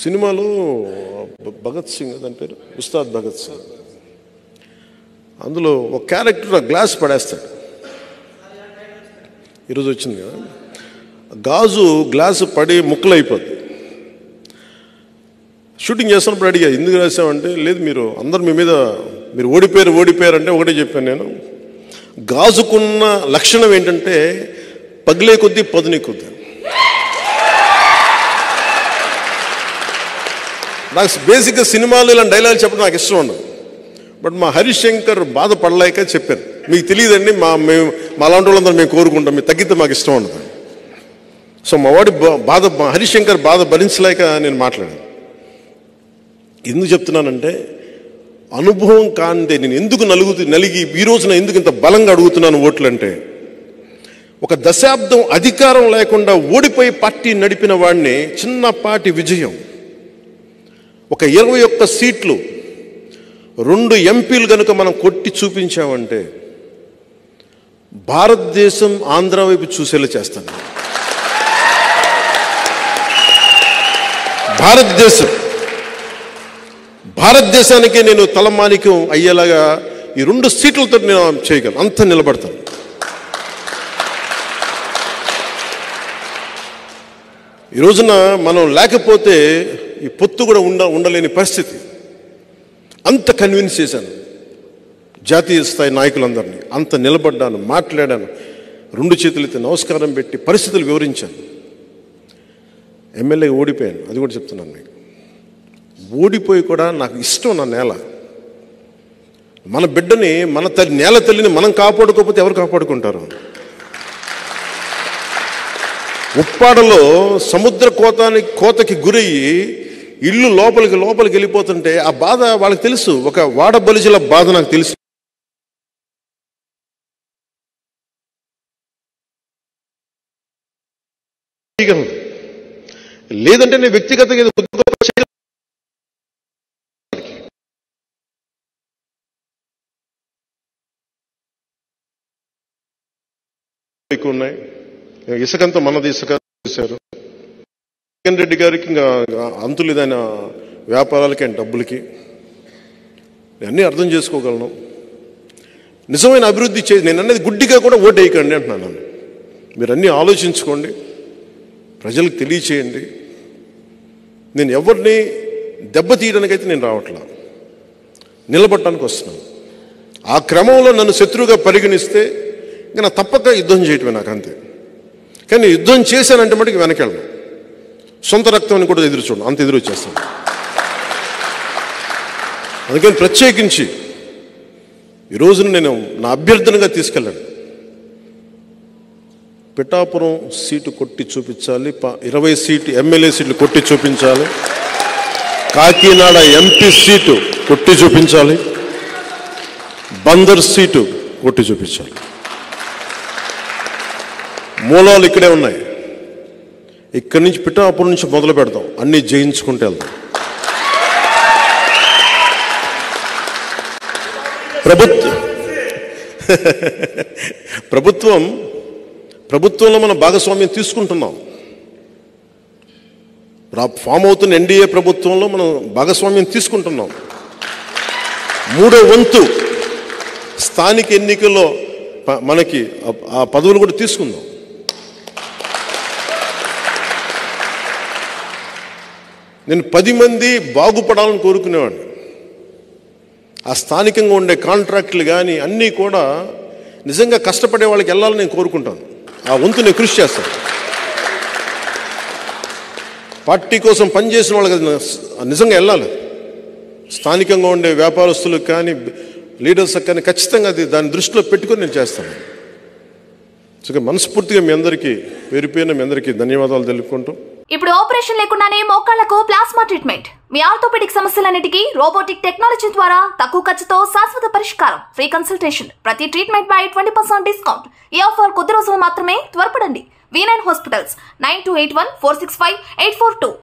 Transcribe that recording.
సినిమాలో భగత్ సింగ్ దాని పేరు ఉస్తాద్ భగత్ సింగ్, అందులో ఒక క్యారెక్టర్ గ్లాస్ పడేస్తాడు. ఈరోజు వచ్చింది కదా, గాజు గ్లాసు పడి ముక్కలు అయిపోద్ది. షూటింగ్ చేస్తున్నప్పుడు అడిగా ఎందుకు రాసామంటే, లేదు మీరు అందరు మీ మీద మీరు ఓడిపోయారు అంటే ఒకటే చెప్పాను నేను, గాజుకున్న లక్షణం ఏంటంటే పగిలే కొద్దీ పదునే కొద్దీ. నాకు బేసిక్గా సినిమాలు ఇలాంటి డైలాగ్ చెప్పడం నాకు ఇష్టం ఉండదు. బట్ మా హరీష్ శంకర్ బాధపడలేక చెప్పాను, మీకు తెలియదండి మా అలాంటి వాళ్ళందరూ మేము కోరుకుంటాం, మీరు తగ్గితే మాకు ఇష్టం ఉండదు. సో మా వాడి మా హరీష్ శంకర్ బాధ భరించలేక నేను మాట్లాడాను. ఎందుకు చెప్తున్నానంటే, అనుభవం కాందే నేను ఎందుకు నలిగి ఈ రోజున ఎందుకు ఇంత బలంగా అడుగుతున్నాను ఓట్లు అంటే, ఒక దశాబ్దం అధికారం లేకుండా ఓడిపోయి పార్టీ నడిపిన వాడిని చిన్నపాటి విజయం, ఒక 21 సీట్లు 2 ఎంపీలు కనుక మనం కొట్టి చూపించామంటే భారతదేశం ఆంధ్ర వైపు చూసేలా చేస్తాను. భారతదేశానికి నేను తలమానికం అయ్యేలాగా ఈ 2 సీట్లతో నేను చేయగలను, అంత నిలబడతాను. ఈ రోజున మనం లేకపోతే ఈ పొత్తు కూడా ఉండలేని పరిస్థితి. అంత కన్విన్స్ చేశాను జాతీయ స్థాయి నాయకులందరినీ, అంత నిలబడ్డాను, మాట్లాడాను, 2 చేతులైతే నమస్కారం పెట్టి పరిస్థితులు వివరించాను. ఎమ్మెల్యే ఓడిపోయాను, అది కూడా చెప్తున్నాను మీకు. ఓడిపోయి కూడా నాకు ఇష్టం నా నేల, మన బిడ్డని, మన నేల తల్లిని మనం కాపాడుకోకపోతే ఎవరు కాపాడుకుంటారు? ఉప్పాడలో సముద్ర కోతకి గురయ్యి ఇల్లు లోపలికి వెళ్ళిపోతుంటే ఆ బాధ వాళ్ళకి తెలుసు. ఒక వాడబలిజల బాధ నాకు తెలుసు. లేదంటే నేను వ్యక్తిగతంగా ఎక్కువ ఉన్నాయి. ఇసుకంతా మనది, ఇసుక చేశారు. జగన్ రెడ్డి గారికి ఇంకా అంతులేదైన వ్యాపారాలకి అండ్ డబ్బులకి. అన్నీ అర్థం చేసుకోగలను. నిజమైన అభివృద్ధి నేను అనేది గుడ్డిగా కూడా ఓటు వేయకండి అంటున్నాను. మీరు అన్నీ ఆలోచించుకోండి, ప్రజలకు తెలియచేయండి. నేను ఎవరిని దెబ్బతీయడానికైతే నేను రావట్లా, నిలబడటానికి వస్తున్నాను. ఆ క్రమంలో నన్ను శత్రువుగా పరిగణిస్తే ఇంకా నా తప్పక యుద్ధం చేయటమే నాకు, అంతే. కానీ యుద్ధం చేశానంటే మటుకు వెనకెళ్ళను, సొంత రక్తాన్ని కూడా ఎదురు చూడను, అంత ఎదురు వచ్చేస్తాను. అందుకని ప్రత్యేకించి ఈ రోజున నేను నా అభ్యర్థనగా తీసుకెళ్ళాను. పిఠాపురం సీటు కొట్టి చూపించాలి, 20 సీటు ఎమ్మెల్యే సీట్లు కొట్టి చూపించాలి, కాకినాడ ఎంపీ సీటు కొట్టి చూపించాలి, బందర్ సీటు కొట్టి చూపించాలి. మూలాలు ఇక్కడే ఉన్నాయి. ఇక్కడి నుంచి పిఠాపురం నుంచి మొదలు పెడతాం, అన్నీ జయించుకుంటూ వెళ్దాం. ప్రభుత్వంలో మనం భాగస్వామ్యం తీసుకుంటున్నాం. ఫామ్ అవుతున్న ఎన్డీఏ ప్రభుత్వంలో మనం భాగస్వామ్యం తీసుకుంటున్నాం. 3వ వంతు స్థానిక ఎన్నికల్లో మనకి ఆ పదవులు కూడా తీసుకుందాం. నేను 10 మంది బాగుపడాలని కోరుకునేవాడిని. ఆ స్థానికంగా ఉండే కాంట్రాక్టులు కానీ అన్నీ కూడా నిజంగా కష్టపడే వాళ్ళకి వెళ్ళాలని నేను కోరుకుంటాను. ఆ వంతు నేను కృషి చేస్తాను. పార్టీ కోసం పనిచేసిన వాళ్ళకి నిజంగా వెళ్ళాలి. స్థానికంగా ఉండే వ్యాపారస్తులకు కానీ లీడర్స్కి కానీ ఖచ్చితంగా దాన్ని దృష్టిలో పెట్టుకొని నేను చేస్తాను. సో మనస్ఫూర్తిగా మీ అందరికీ పేరుపైన మీ అందరికీ ధన్యవాదాలు తెలుపుకుంటూ, ఇప్పుడు ఆపరేషన్ లేకుండానే మోకాళ్లకు ప్లాస్మా ట్రీట్మెంట్, మీ ఆర్థోపెడిక్ సమస్యలన్నిటికీ రోబోటిక్ టెక్నాలజీ ద్వారా తక్కువ ఖర్చుతో శాశ్వత పరిష్కారం, ఫ్రీ కన్సల్టేషన్, ప్రతి ట్రీట్మెంట్ పై 20% డిస్కౌంట్. ఈ ఆఫర్ కొద్ది రోజులు మాత్రమే, త్వరపడండి. V9 hospitals 9281465842.